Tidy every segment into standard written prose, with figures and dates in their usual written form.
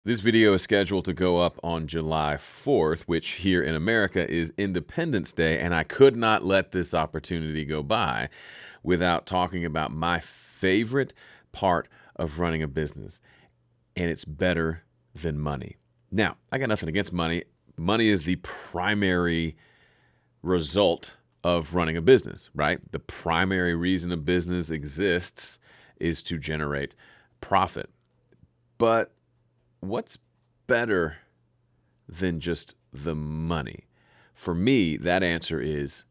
This video is scheduled to go up on July 4th, which here in America is Independence Day, and I could not let this opportunity go by without talking about my favorite part of running a business, and it's better than money. Now, I got nothing against money. Money is the primary result of running a business, right? The primary reason a business exists is to generate profit. But what's better than just the money? For me, that answer is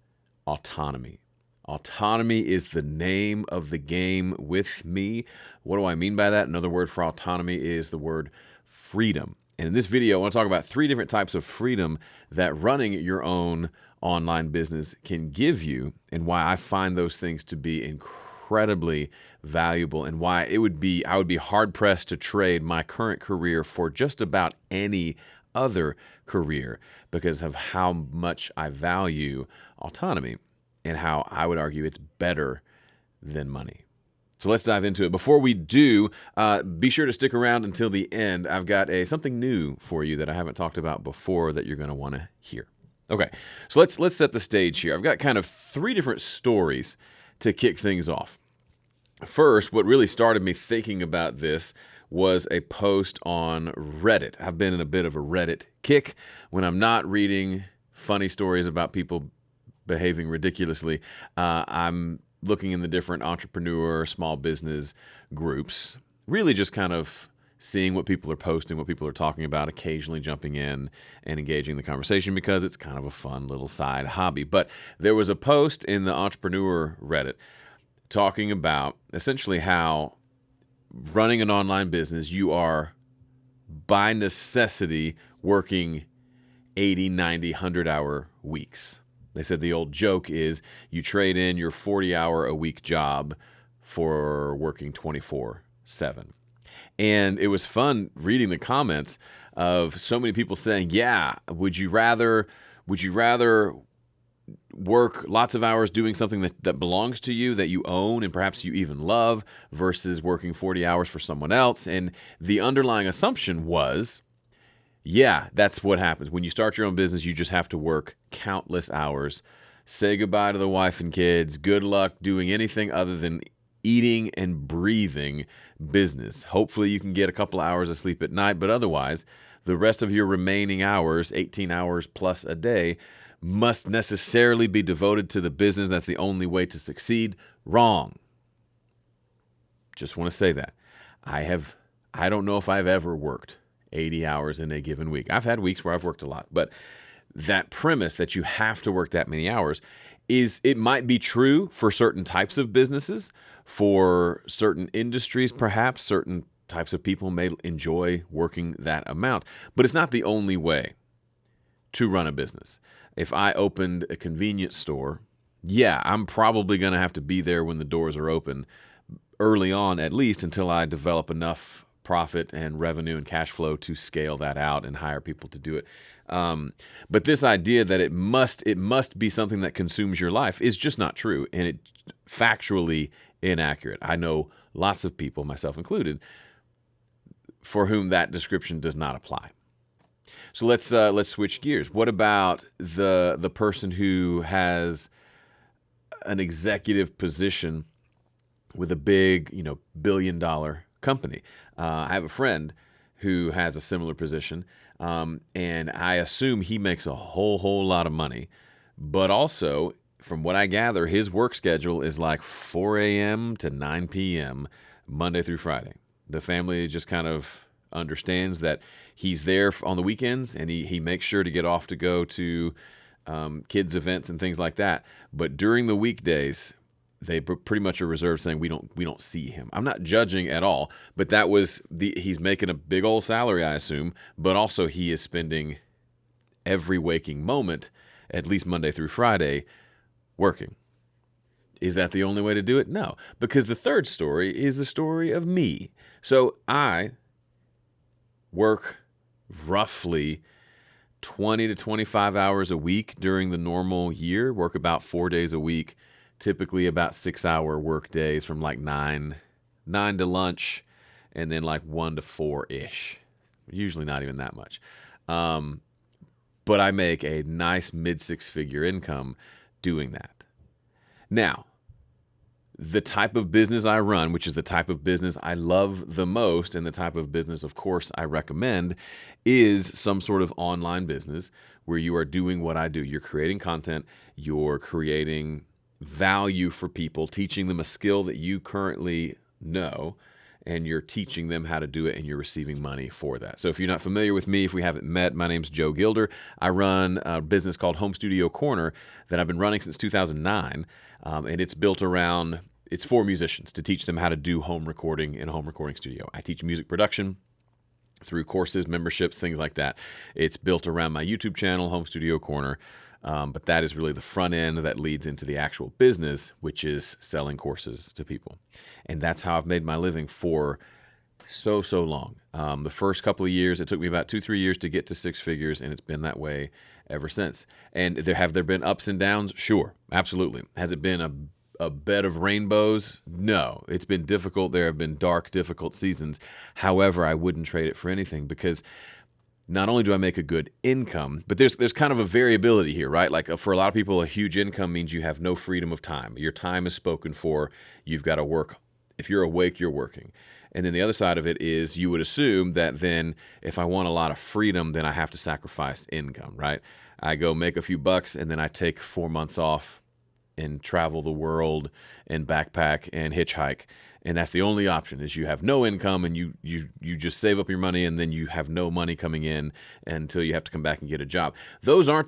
autonomy. Autonomy is the name of the game with me. What do I mean by that? Another word for autonomy is the word freedom. And in this video, I want to talk about 3 different types of freedom that running your own online business can give you, and why I find those things to be incredibly valuable, and why I would be hard pressed to trade my current career for just about any other career because of how much I value autonomy and how I would argue it's better than money. So let's dive into it. Before we do, be sure to stick around until the end. I've got something new for you that I haven't talked about before that you're going to want to hear. Okay, so let's set the stage here. I've got kind of 3 different stories to kick things off. First, what really started me thinking about this was a post on Reddit. I've been in a bit of a Reddit kick. When I'm not reading funny stories about people behaving ridiculously, I'm looking in the different entrepreneur, small business groups, really just kind of seeing what people are posting, what people are talking about, occasionally jumping in and engaging the conversation because it's kind of a fun little side hobby. But there was a post in the entrepreneur Reddit talking about essentially how running an online business, you are by necessity working 80, 90, 100-hour weeks. They said the old joke is you trade in your 40-hour-a-week job for working 24/7. And it was fun reading the comments of so many people saying, yeah, would you rather work lots of hours doing something that belongs to you, that you own, and perhaps you even love, versus working 40 hours for someone else? And the underlying assumption was, yeah, that's what happens. When you start your own business, you just have to work countless hours, say goodbye to the wife and kids, good luck doing anything other than eating and breathing business. Hopefully you can get a couple hours of sleep at night, but otherwise, the rest of your remaining hours, 18 hours plus a day, must necessarily be devoted to the business. That's the only way to succeed. Wrong. Just want to say that. I don't know if I've ever worked 80 hours in a given week. I've had weeks where I've worked a lot, but that premise that you have to work that many hours it might be true for certain types of businesses, for certain industries, perhaps certain types of people may enjoy working that amount, but it's not the only way to run a business. If I opened a convenience store, yeah, I'm probably going to have to be there when the doors are open early on, at least until I develop enough profit and revenue and cash flow to scale that out and hire people to do it. But this idea that it must be something that consumes your life is just not true, and it's factually inaccurate. I know lots of people, myself included, for whom that description does not apply. So let's switch gears. What about the person who has an executive position with a big, billion-dollar company? I have a friend who has a similar position, and I assume he makes a whole lot of money. But also, from what I gather, his work schedule is like 4 a.m. to 9 p.m. Monday through Friday. The family just kind of understands that he's there on the weekends, and he makes sure to get off to go to kids' events and things like that. But during the weekdays, they pretty much are reserved, saying we don't see him. I'm not judging at all, but he's making a big old salary, I assume, but also he is spending every waking moment, at least Monday through Friday, working. Is that the only way to do it? No, because the third story is the story of me. So I work roughly 20 to 25 hours a week during the normal year, work about 4 days a week, typically about 6-hour work days from like 9 to lunch, and then like 1 to 4-ish. usually not even that much. But I make a nice mid-six-figure income doing that. Now, the type of business I run, which is the type of business I love the most, and the type of business, of course, I recommend, is some sort of online business where you are doing what I do. You're creating content, you're creating value for people, teaching them a skill that you currently know, and you're teaching them how to do it, and you're receiving money for that. So if you're not familiar with me, if we haven't met, my name's Joe Gilder. I run a business called Home Studio Corner that I've been running since 2009, and it's built around, it's for musicians to teach them how to do home recording in a home recording studio. I teach music production through courses, memberships, things like that. It's built around my YouTube channel, Home Studio Corner. But that is really the front end that leads into the actual business, which is selling courses to people. And that's how I've made my living for so long. The first couple of years, it took me about 2-3 years to get to six figures, and it's been that way ever since. And have there been ups and downs? Sure, absolutely. Has it been a bed of rainbows? No, it's been difficult. There have been dark, difficult seasons. However, I wouldn't trade it for anything, because not only do I make a good income, but there's kind of a variability here, right? Like for a lot of people, a huge income means you have no freedom of time. Your time is spoken for. You've got to work. If you're awake, you're working. And then the other side of it is you would assume that then if I want a lot of freedom, then I have to sacrifice income, right? I go make a few bucks, and then I take 4 months off and travel the world and backpack and hitchhike. And that's the only option, is you have no income, and you just save up your money, and then you have no money coming in until you have to come back and get a job. Those are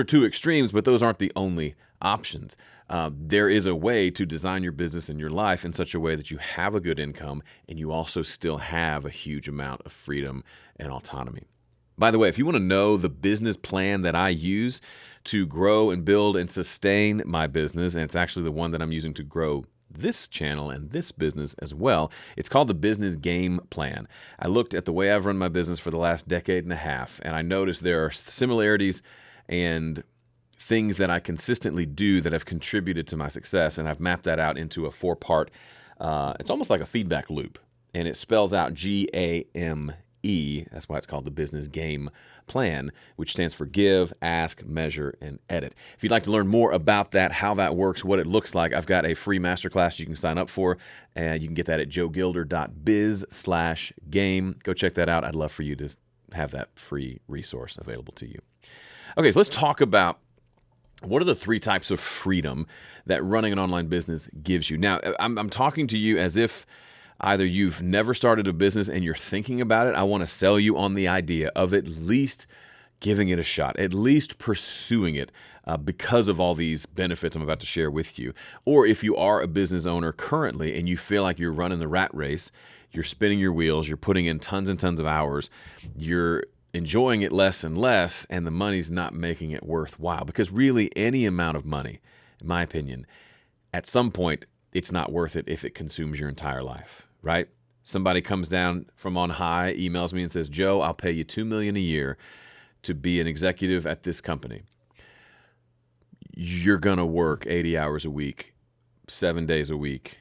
two extremes, but those aren't the only options. There is a way to design your business and your life in such a way that you have a good income, and you also still have a huge amount of freedom and autonomy. By the way, if you want to know the business plan that I use to grow and build and sustain my business, and it's actually the one that I'm using to grow this channel and this business as well, it's called the Business Game Plan. I looked at the way I've run my business for the last decade and a half, and I noticed there are similarities and things that I consistently do that have contributed to my success, and I've mapped that out into a 4-part, it's almost like a feedback loop, and it spells out GAME. That's why it's called the Business Game Plan, which stands for give, ask, measure, and edit. If you'd like to learn more about that, how that works, what it looks like, I've got a free masterclass you can sign up for, and you can get that at joegilder.biz/game. Go check that out. I'd love for you to have that free resource available to you. Okay, so let's talk about what are the 3 types of freedom that running an online business gives you. Now, I'm talking to you as if either you've never started a business and you're thinking about it. I want to sell you on the idea of at least giving it a shot, at least pursuing it because of all these benefits I'm about to share with you. Or if you are a business owner currently and you feel like you're running the rat race, you're spinning your wheels, you're putting in tons and tons of hours, you're enjoying it less and less, and the money's not making it worthwhile. Because really any amount of money, in my opinion, at some point, it's not worth it if it consumes your entire life. Right? Somebody comes down from on high, emails me and says, Joe, I'll pay you $2 million a year to be an executive at this company. You're going to work 80 hours a week, 7 days a week,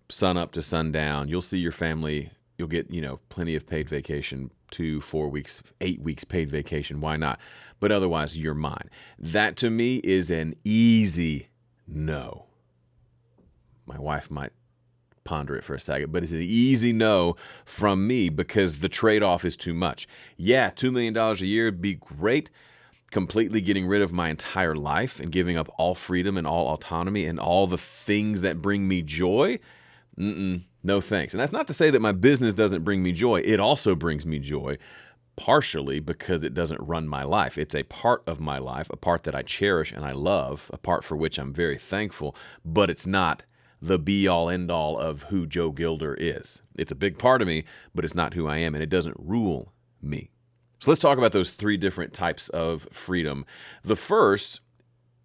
sun up to sundown. You'll see your family. You'll get, plenty of paid vacation, 2, 4 weeks, 8 weeks paid vacation. Why not? But otherwise, you're mine. That to me is an easy no. My wife might ponder it for a second, but it's an easy no from me because the trade-off is too much. Yeah, $2 million a year would be great. Completely getting rid of my entire life and giving up all freedom and all autonomy and all the things that bring me joy? No thanks. And that's not to say that my business doesn't bring me joy. It also brings me joy, partially because it doesn't run my life. It's a part of my life, a part that I cherish and I love, a part for which I'm very thankful, but it's not the be-all, end-all of who Joe Gilder is. It's a big part of me, but it's not who I am, and it doesn't rule me. So let's talk about those 3 different types of freedom. The first,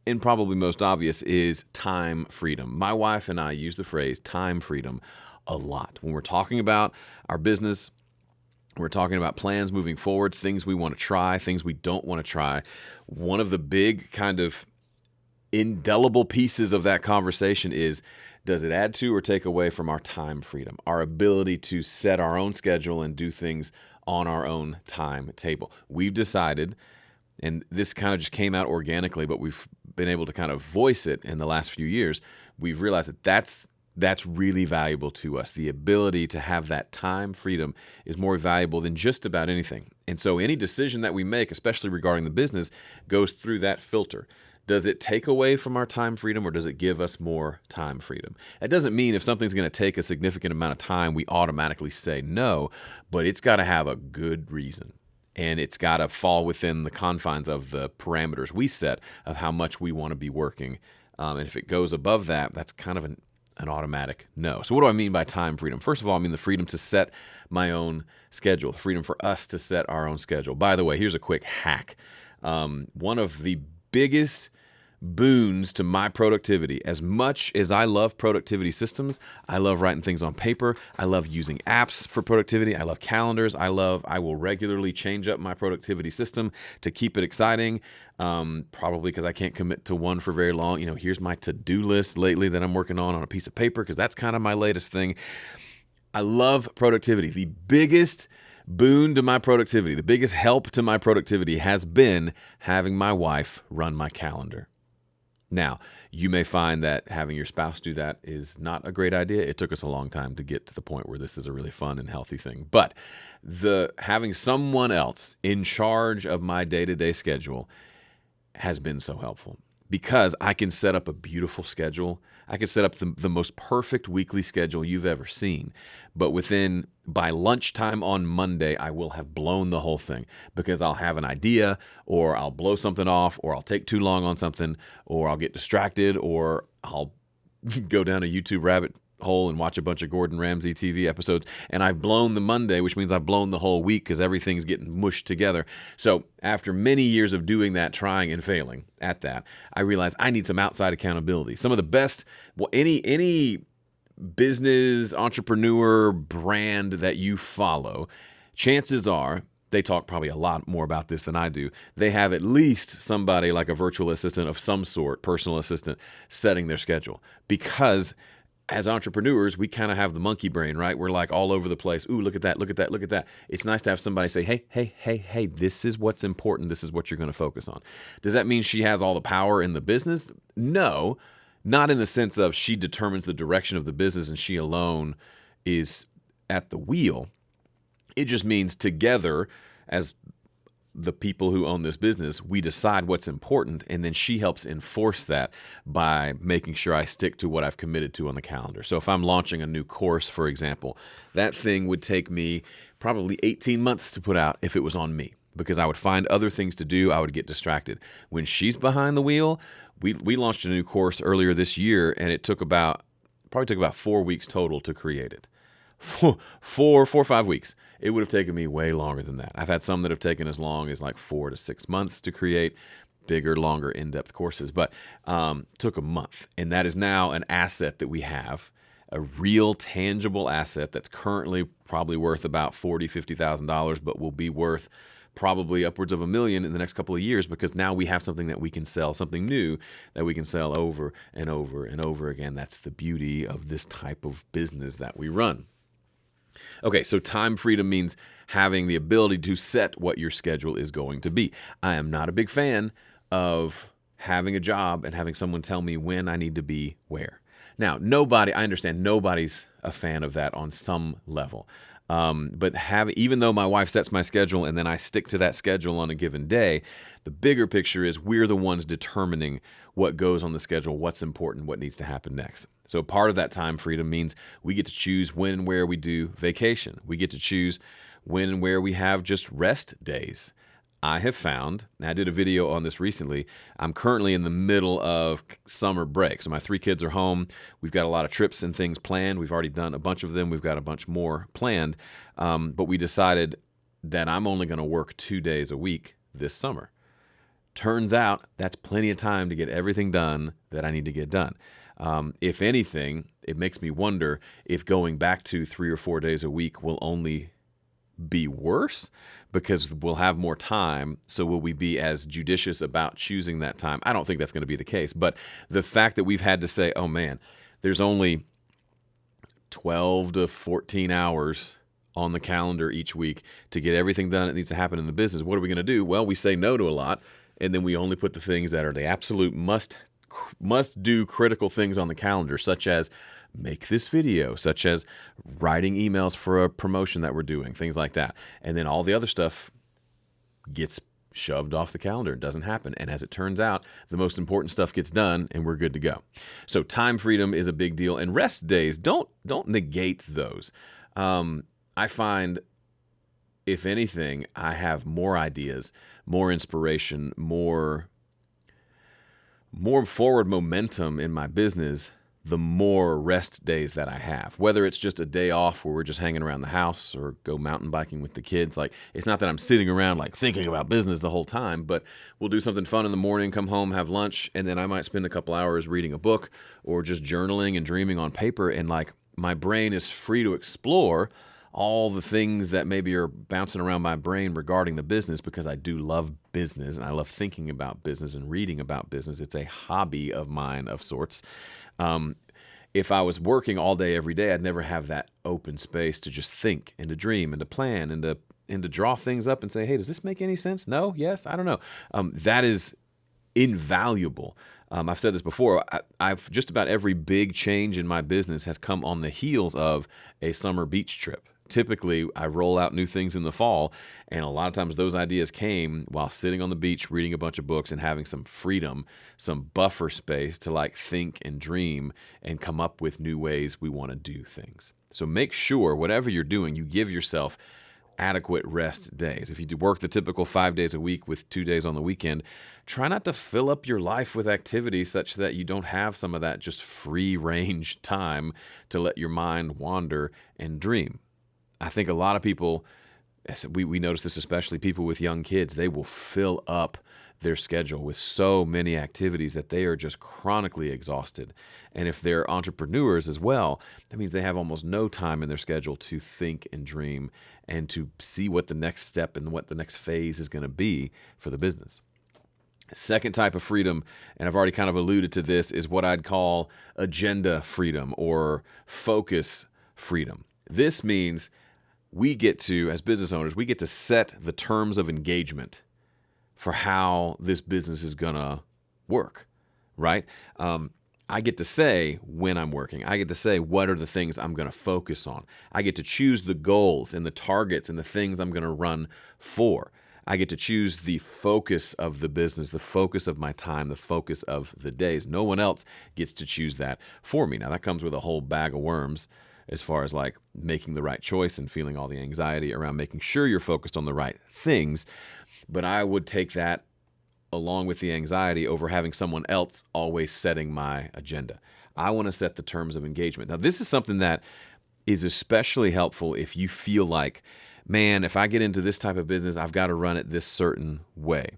and probably most obvious, is time freedom. My wife and I use the phrase time freedom a lot. When we're talking about our business, we're talking about plans moving forward, things we want to try, things we don't want to try. One of the big kind of indelible pieces of that conversation is, does it add to or take away from our time freedom, our ability to set our own schedule and do things on our own timetable. We've decided, and this kind of just came out organically, but we've been able to kind of voice it in the last few years. We've realized that that's really valuable to us. The ability to have that time freedom is more valuable than just about anything. And so any decision that we make, especially regarding the business, goes through that filter. Does it take away from our time freedom, or does it give us more time freedom? That doesn't mean if something's going to take a significant amount of time, we automatically say no, but it's got to have a good reason. And it's got to fall within the confines of the parameters we set of how much we want to be working. And if it goes above that, that's kind of an automatic no. So what do I mean by time freedom? First of all, I mean the freedom to set my own schedule, the freedom for us to set our own schedule. By the way, here's a quick hack. One of the biggest boons to my productivity. As much as I love productivity systems, I love writing things on paper. I love using apps for productivity. I love calendars. I will regularly change up my productivity system to keep it exciting. Probably because I can't commit to one for very long. Here's my to-do list lately that I'm working on a piece of paper, because that's kind of my latest thing. I love productivity. The biggest boon to my productivity, the biggest help to my productivity has been having my wife run my calendar. Now, you may find that having your spouse do that is not a great idea. It took us a long time to get to the point where this is a really fun and healthy thing. But having someone else in charge of my day-to-day schedule has been so helpful, because I can set up a beautiful schedule. I can set up the most perfect weekly schedule you've ever seen. But by lunchtime on Monday, I will have blown the whole thing, because I'll have an idea, or I'll blow something off, or I'll take too long on something, or I'll get distracted, or I'll go down a YouTube rabbit hole and watch a bunch of Gordon Ramsay TV episodes, and I've blown the Monday, which means I've blown the whole week, because everything's getting mushed together. So after many years of doing that, trying and failing at that, I realized I need some outside accountability. Some of the best, any business, entrepreneur, brand that you follow, chances are they talk probably a lot more about this than I do. They have at least somebody like a virtual assistant of some sort, personal assistant, setting their schedule, because as entrepreneurs, we kind of have the monkey brain, right? We're like all over the place. Ooh, look at that, look at that, look at that. It's nice to have somebody say, hey, this is what's important. This is what you're going to focus on. Does that mean she has all the power in the business? No, not in the sense of she determines the direction of the business and she alone is at the wheel. It just means together, as the people who own this business, we decide what's important, and then she helps enforce that by making sure I stick to what I've committed to on the calendar. So if I'm launching a new course, for example, that thing would take me probably 18 months to put out if it was on me, because I would find other things to do. I would get distracted. When she's behind the wheel, we launched a new course earlier this year, and it probably took about 4 weeks total to create it. 4 or 5 weeks. It would have taken me way longer than that. I've had some that have taken as long as like 4 to 6 months to create, bigger, longer, in-depth courses, but took a month. And that is now an asset that we have, a real tangible asset that's currently probably worth about $40,000, $50,000, but will be worth probably upwards of $1 million in the next couple of years, because now we have something that we can sell, something new that we can sell over and over and over again. That's the beauty of this type of business that we run. Okay, so time freedom means having the ability to set what your schedule is going to be. I am not a big fan of having a job and having someone tell me when I need to be where. Now, I understand nobody's a fan of that on some level. But even though my wife sets my schedule and then I stick to that schedule on a given day, the bigger picture is we're the ones determining what goes on the schedule, what's important, what needs to happen next. So part of that time freedom means we get to choose when and where we do vacation. We get to choose when and where we have just rest days. I have found, and I did a video on this recently, I'm currently in the middle of summer break. So my 3 kids are home. We've got a lot of trips and things planned. We've already done a bunch of them. We've got a bunch more planned. But we decided that I'm only going to work 2 days a week this summer. Turns out that's plenty of time to get everything done that I need to get done. If anything, it makes me wonder if going back to 3 or 4 days a week will only be worse, because we'll have more time. So will we be as judicious about choosing that time? I don't think that's going to be the case. But the fact that we've had to say, oh man, there's only 12 to 14 hours on the calendar each week to get everything done that needs to happen in the business. What are we going to do? Well, we say no to a lot, and then we only put the things that are the absolute must do critical things on the calendar, such as make this video, such as writing emails for a promotion that we're doing, things like that. And then all the other stuff gets shoved off the calendar. It doesn't happen. And as it turns out, the most important stuff gets done and we're good to go. So time freedom is a big deal. And rest days, don't negate those. I find, if anything, I have more ideas, more inspiration, more forward momentum in my business the more rest days that I have. Whether it's just a day off where we're just hanging around the house or go mountain biking with the kids. Like, it's not that I'm sitting around like thinking about business the whole time, but we'll do something fun in the morning, come home, have lunch, and then I might spend a couple hours reading a book or just journaling and dreaming on paper, and like my brain is free to explore all the things that maybe are bouncing around my brain regarding the business, because I do love business and I love thinking about business and reading about business. It's a hobby of mine of sorts. If I was working all day, every day, I'd never have that open space to just think and to dream and to plan and to draw things up and say, hey, does this make any sense? No? Yes? I don't know. That is invaluable. I've said this before. I've just about every big change in my business has come on the heels of a summer beach trip. Typically, I roll out new things in the fall, and a lot of times those ideas came while sitting on the beach, reading a bunch of books, and having some freedom, some buffer space to like think and dream and come up with new ways we want to do things. So make sure whatever you're doing, you give yourself adequate rest days. If you do work the typical 5 days a week with 2 days on the weekend, try not to fill up your life with activities such that you don't have some of that just free range time to let your mind wander and dream. I think a lot of people, we notice this, especially people with young kids, they will fill up their schedule with so many activities that they are just chronically exhausted. And if they're entrepreneurs as well, that means they have almost no time in their schedule to think and dream and to see what the next step and what the next phase is going to be for the business. Second type of freedom, and I've already kind of alluded to this, is what I'd call agenda freedom or focus freedom. This means we get to, as business owners, we get to set the terms of engagement for how this business is going to work, right? I get to say when I'm working. I get to say what are the things I'm going to focus on. I get to choose the goals and the targets and the things I'm going to run for. I get to choose the focus of the business, the focus of my time, the focus of the days. No one else gets to choose that for me. Now, that comes with a whole bag of worms as far as like making the right choice and feeling all the anxiety around making sure you're focused on the right things. But I would take that along with the anxiety over having someone else always setting my agenda. I want to set the terms of engagement. Now, this is something that is especially helpful if you feel like, man, if I get into this type of business, I've got to run it this certain way.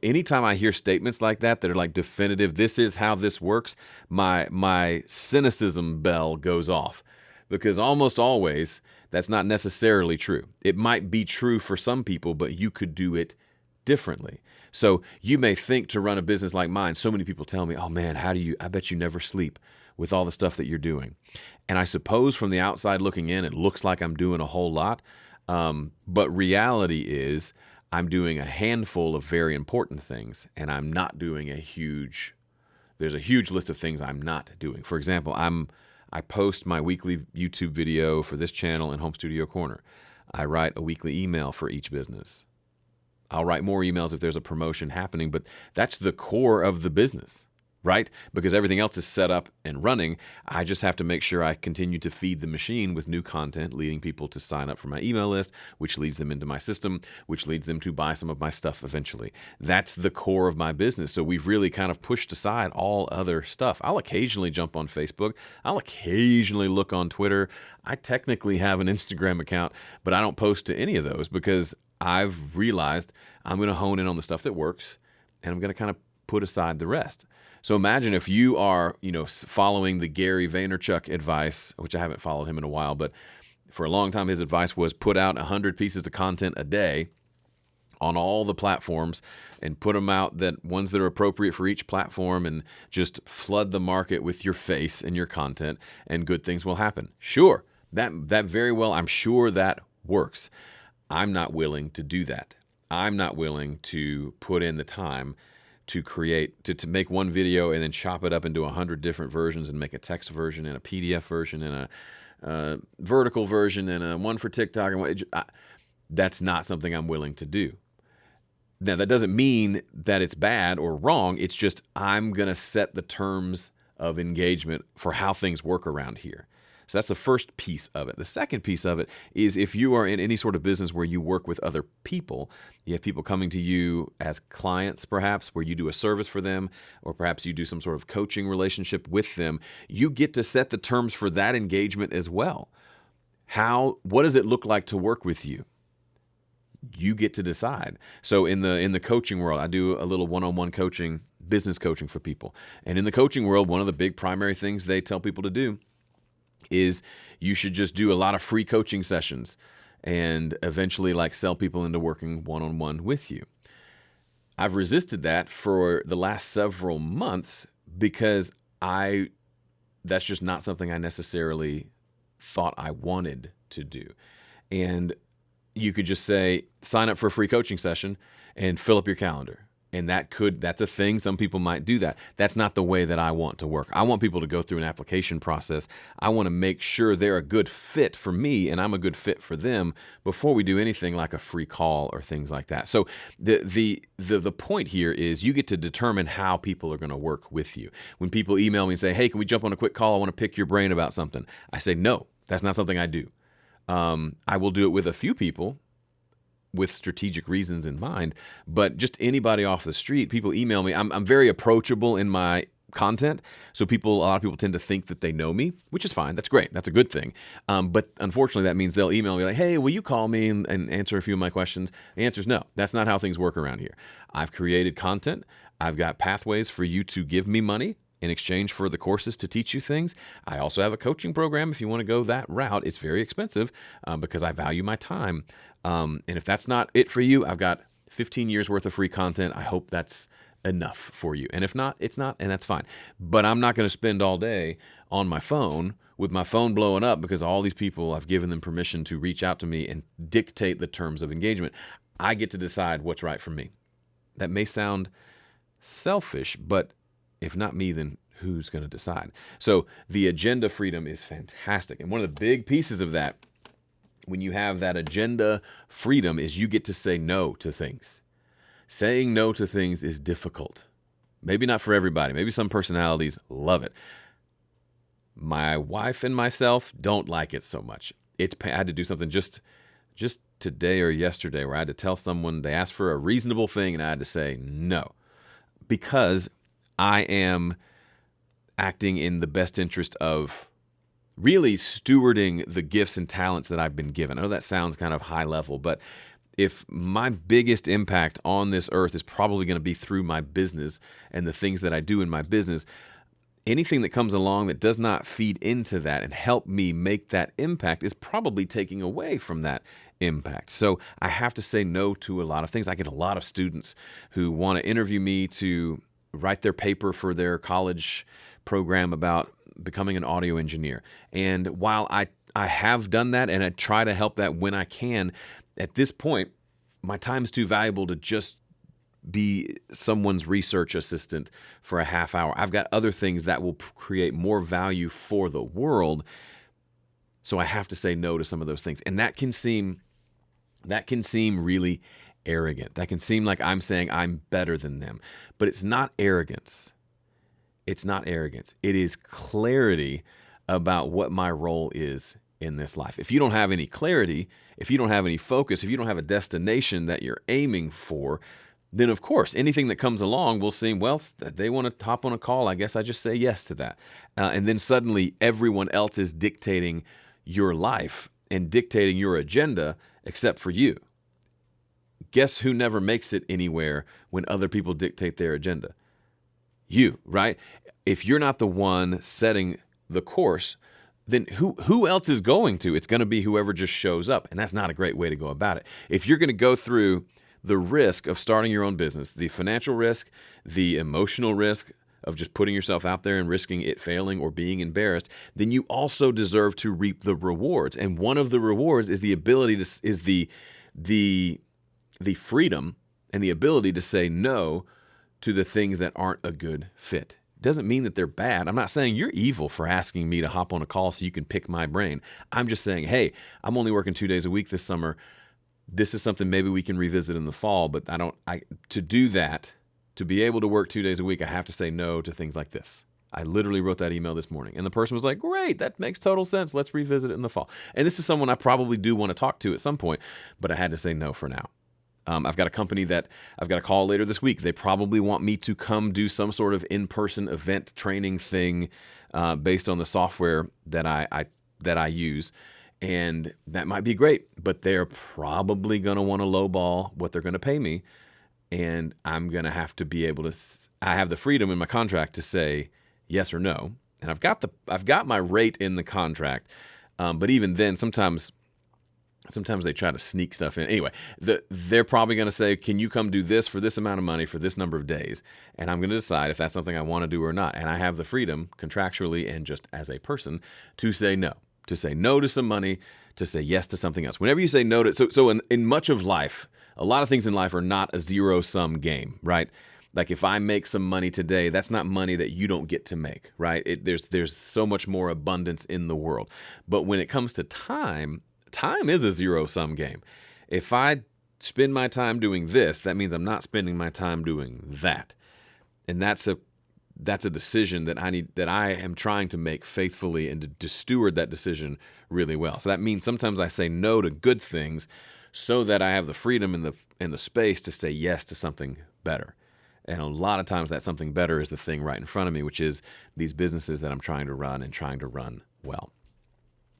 Anytime I hear statements like that are like definitive, this is how this works, my cynicism bell goes off. Because almost always, that's not necessarily true. It might be true for some people, but you could do it differently. So you may think to run a business like mine, so many people tell me, oh man, I bet you never sleep with all the stuff that you're doing. And I suppose from the outside looking in, it looks like I'm doing a whole lot. But reality is I'm doing a handful of very important things, and I'm not doing there's a huge list of things I'm not doing. For example, I post my weekly YouTube video for this channel in Home Studio Corner. I write a weekly email for each business. I'll write more emails if there's a promotion happening, but that's the core of the business, right? Because everything else is set up and running. I just have to make sure I continue to feed the machine with new content, leading people to sign up for my email list, which leads them into my system, which leads them to buy some of my stuff eventually. That's the core of my business. So we've really kind of pushed aside all other stuff. I'll occasionally jump on Facebook. I'll occasionally look on Twitter. I technically have an Instagram account, but I don't post to any of those because I've realized I'm going to hone in on the stuff that works, and I'm going to kind of put aside the rest. So imagine if you are, following the Gary Vaynerchuk advice, which I haven't followed him in a while, but for a long time his advice was put out 100 pieces of content a day on all the platforms and put them out, that ones that are appropriate for each platform, and just flood the market with your face and your content, and good things will happen. Sure, that very well, I'm sure that works. I'm not willing to do that. I'm not willing to put in the time to create, to make one video and then chop it up into 100 different versions and make a text version and a PDF version and a vertical version and a one for TikTok. That's not something I'm willing to do. Now, that doesn't mean that it's bad or wrong. It's just I'm going to set the terms of engagement for how things work around here. So that's the first piece of it. The second piece of it is if you are in any sort of business where you work with other people, you have people coming to you as clients perhaps, where you do a service for them, or perhaps you do some sort of coaching relationship with them, you get to set the terms for that engagement as well. What does it look like to work with you? You get to decide. So in the coaching world, I do a little one-on-one coaching, business coaching for people. And in the coaching world, one of the big primary things they tell people to do is you should just do a lot of free coaching sessions and eventually sell people into working one-on-one with you. I've resisted that for the last several months because that's just not something I necessarily thought I wanted to do. And you could just say, sign up for a free coaching session and fill up your calendar. And that's a thing. Some people might do that. That's not the way that I want to work. I want people to go through an application process. I want to make sure they're a good fit for me and I'm a good fit for them before we do anything like a free call or things like that. So the point here is you get to determine how people are going to work with you. When people email me and say, hey, can we jump on a quick call? I want to pick your brain about something. I say, no, that's not something I do. I will do it with a few people with strategic reasons in mind, but just anybody off the street, people email me. I'm very approachable in my content, so a lot of people tend to think that they know me, which is fine. That's great. That's a good thing. But unfortunately, that means they'll email me like, hey, will you call me and answer a few of my questions? The answer is no. That's not how things work around here. I've created content. I've got pathways for you to give me money in exchange for the courses to teach you things. I also have a coaching program if you want to go that route. It's very expensive because I value my time. And if that's not it for you, I've got 15 years worth of free content. I hope that's enough for you. And if not, it's not, and that's fine. But I'm not going to spend all day on my phone with my phone blowing up because all these people, I've given them permission to reach out to me and dictate the terms of engagement. I get to decide what's right for me. That may sound selfish, but if not me, then who's going to decide? So the agenda freedom is fantastic. And one of the big pieces of that, when you have that agenda freedom, is you get to say no to things. Saying no to things is difficult. Maybe not for everybody. Maybe some personalities love it. My wife and myself don't like it so much. I had to do something just today or yesterday where I had to tell someone, they asked for a reasonable thing and I had to say no because I am acting in the best interest of really stewarding the gifts and talents that I've been given. I know that sounds kind of high level, but if my biggest impact on this earth is probably going to be through my business and the things that I do in my business, anything that comes along that does not feed into that and help me make that impact is probably taking away from that impact. So I have to say no to a lot of things. I get a lot of students who want to interview me to write their paper for their college program about becoming an audio engineer. And while I have done that and I try to help that when I can, at this point, my time is too valuable to just be someone's research assistant for a half hour. I've got other things that will create more value for the world. So I have to say no to some of those things. And that can seem really arrogant. That can seem like I'm saying I'm better than them. But it's not arrogance. It's not arrogance. It is clarity about what my role is in this life. If you don't have any clarity, if you don't have any focus, if you don't have a destination that you're aiming for, then of course, anything that comes along will seem, well, they want to hop on a call. I guess I just say yes to that. And then suddenly everyone else is dictating your life and dictating your agenda except for you. Guess who never makes it anywhere when other people dictate their agenda? You, right? If you're not the one setting the course, then who else is going to? It's going to be whoever just shows up. And that's not a great way to go about it. If you're going to go through the risk of starting your own business, the financial risk, the emotional risk, of just putting yourself out there and risking it failing or being embarrassed, then you also deserve to reap the rewards. And one of the rewards is the ability to is the freedom and the ability to say no to the things that aren't a good fit. Doesn't mean that they're bad. I'm not saying you're evil for asking me to hop on a call so you can pick my brain. I'm just saying, hey, I'm only working 2 days a week this summer. This is something maybe we can revisit in the fall, but to do that, to be able to work 2 days a week, I have to say no to things like this. I literally wrote that email this morning, and the person was like, great, that makes total sense. Let's revisit it in the fall. And this is someone I probably do want to talk to at some point, but I had to say no for now. I've got a company that I've got a call later this week. They probably want me to come do some sort of in-person event training thing based on the software that I use. And that might be great, but they're probably going to want to lowball what they're going to pay me. And I'm going to have to be able to, I have the freedom in my contract to say yes or no. And I've got my rate in the contract. But even then, sometimes they try to sneak stuff in. Anyway, they're probably going to say, can you come do this for this amount of money for this number of days? And I'm going to decide if that's something I want to do or not. And I have the freedom contractually and just as a person to say no. To say no to some money, to say yes to something else. Whenever you say no to, so in much of life, a lot of things in life are not a zero-sum game, right? Like if I make some money today, that's not money that you don't get to make, right? There's so much more abundance in the world. But when it comes to time is a zero-sum game. If I spend my time doing this, that means I'm not spending my time doing that. And that's a decision that I am trying to make faithfully and to steward that decision really well. So that means sometimes I say no to good things so that I have the freedom and the space to say yes to something better. And a lot of times that something better is the thing right in front of me, which is these businesses that I'm trying to run and trying to run well.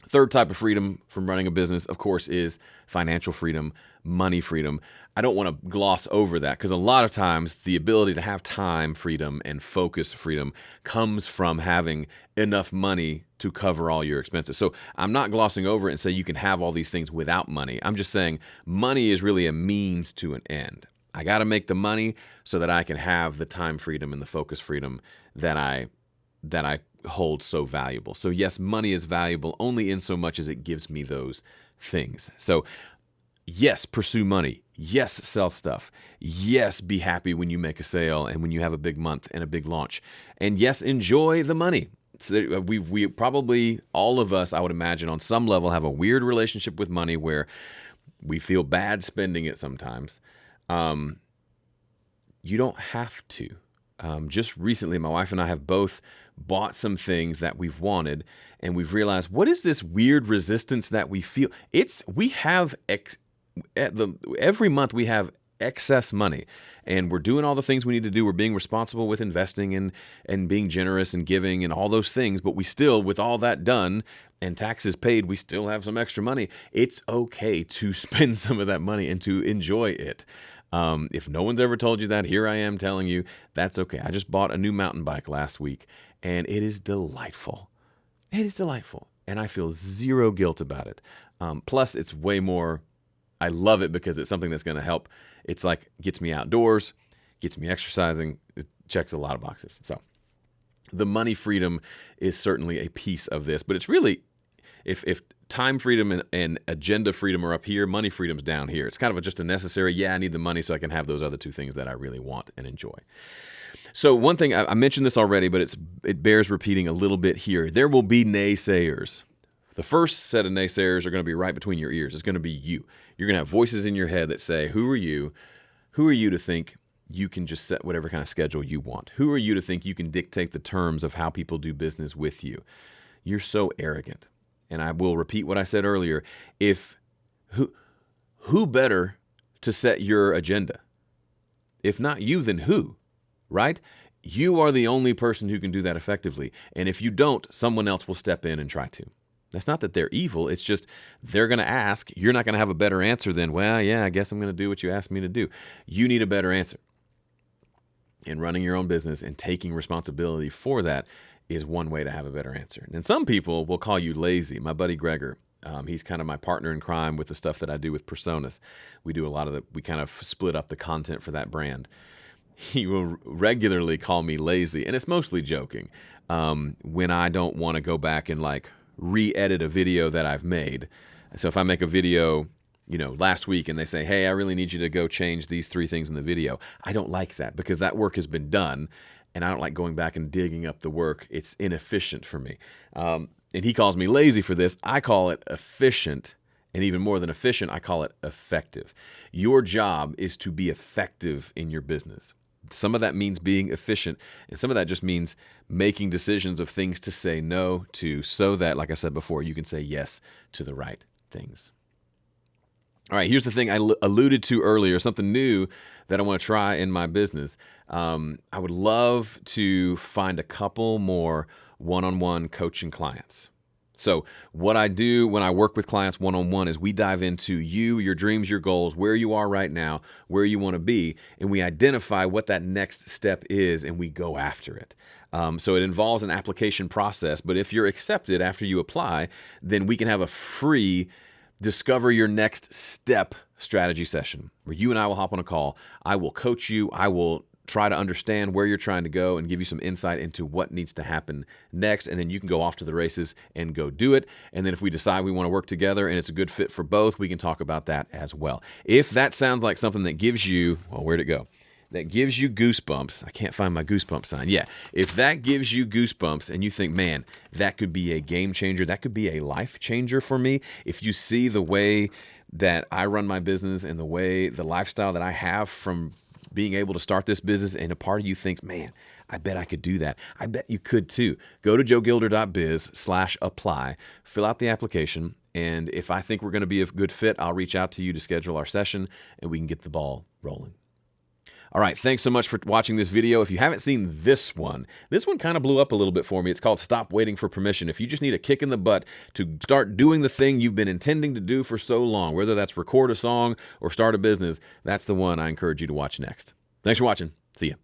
Third type of freedom from running a business, of course, is financial freedom, money freedom. I don't want to gloss over that because a lot of times the ability to have time freedom and focus freedom comes from having enough money to cover all your expenses. So I'm not glossing over it and say you can have all these things without money. I'm just saying money is really a means to an end. I got to make the money so that I can have the time freedom and the focus freedom that I hold so valuable. So yes, money is valuable only in so much as it gives me those things. So yes, pursue money. Yes, sell stuff. Yes, be happy when you make a sale and when you have a big month and a big launch. And yes, enjoy the money. So we probably, all of us, I would imagine, on some level have a weird relationship with money where we feel bad spending it sometimes. You don't have to. Just recently, my wife and I have both bought some things that we've wanted, and we've realized, what is this weird resistance that we feel? Every month we have excess money, and we're doing all the things we need to do. We're being responsible with investing and being generous and giving and all those things, but we still, with all that done and taxes paid, we still have some extra money. It's okay to spend some of that money and to enjoy it. If no one's ever told you that, here I am telling you, that's okay. I just bought a new mountain bike last week, and it is delightful. It is delightful, and I feel zero guilt about it. Plus, it's way more, I love it because it's something that's going to help. It's like, gets me outdoors, gets me exercising. It checks a lot of boxes. So the money freedom is certainly a piece of this, but it's really, if time freedom and agenda freedom are up here, money freedom's down here. It's kind of just a necessary, I need the money so I can have those other two things that I really want and enjoy. So one thing, I mentioned this already, but it bears repeating a little bit here. There will be naysayers. The first set of naysayers are going to be right between your ears. It's going to be you. You're going to have voices in your head that say, who are you? Who are you to think you can just set whatever kind of schedule you want? Who are you to think you can dictate the terms of how people do business with you? You're so arrogant. And I will repeat what I said earlier. Who better to set your agenda? If not you, then who? Right? You are the only person who can do that effectively. And if you don't, someone else will step in and try to. That's not that they're evil. It's just they're going to ask. You're not going to have a better answer than, well, yeah, I guess I'm going to do what you asked me to do. You need a better answer. And running your own business and taking responsibility for that is one way to have a better answer. And some people will call you lazy. My buddy Gregor, he's kind of my partner in crime with the stuff that I do with Personas. We kind of split up the content for that brand. he will regularly call me lazy, and it's mostly joking. When I don't want to go back and like re-edit a video that I've made. So if I make a video, last week and they say, hey, I really need you to go change these 3 things in the video, I don't like that because that work has been done, and I don't like going back and digging up the work. It's inefficient for me. And he calls me lazy for this. I call it efficient. And even more than efficient, I call it effective. Your job is to be effective in your business. Some of that means being efficient, and some of that just means making decisions of things to say no to so that, like I said before, you can say yes to the right things. All right, here's the thing I alluded to earlier, something new that I want to try in my business. I would love to find a couple more one-on-one coaching clients. So what I do when I work with clients one-on-one is we dive into you, your dreams, your goals, where you are right now, where you want to be, and we identify what that next step is, and we go after it. So it involves an application process, but if you're accepted after you apply, then we can have a free discover your next step strategy session where you and I will hop on a call. I will coach you. I will try to understand where you're trying to go and give you some insight into what needs to happen next. And then you can go off to the races and go do it. And then if we decide we want to work together and it's a good fit for both, we can talk about that as well. If that sounds like something that gives you, well, where'd it go? That gives you goosebumps. I can't find my goosebump sign. Yeah. If that gives you goosebumps and you think, man, that could be a game changer, that could be a life changer for me. If you see the way that I run my business and the lifestyle that I have from being able to start this business, and a part of you thinks, man, I bet I could do that. I bet you could too. Go to joegilder.biz/apply, fill out the application, and if I think we're going to be a good fit, I'll reach out to you to schedule our session and we can get the ball rolling. All right, thanks so much for watching this video. If you haven't seen this one kind of blew up a little bit for me. It's called Stop Waiting for Permission. If you just need a kick in the butt to start doing the thing you've been intending to do for so long, whether that's record a song or start a business, that's the one I encourage you to watch next. Thanks for watching. See ya.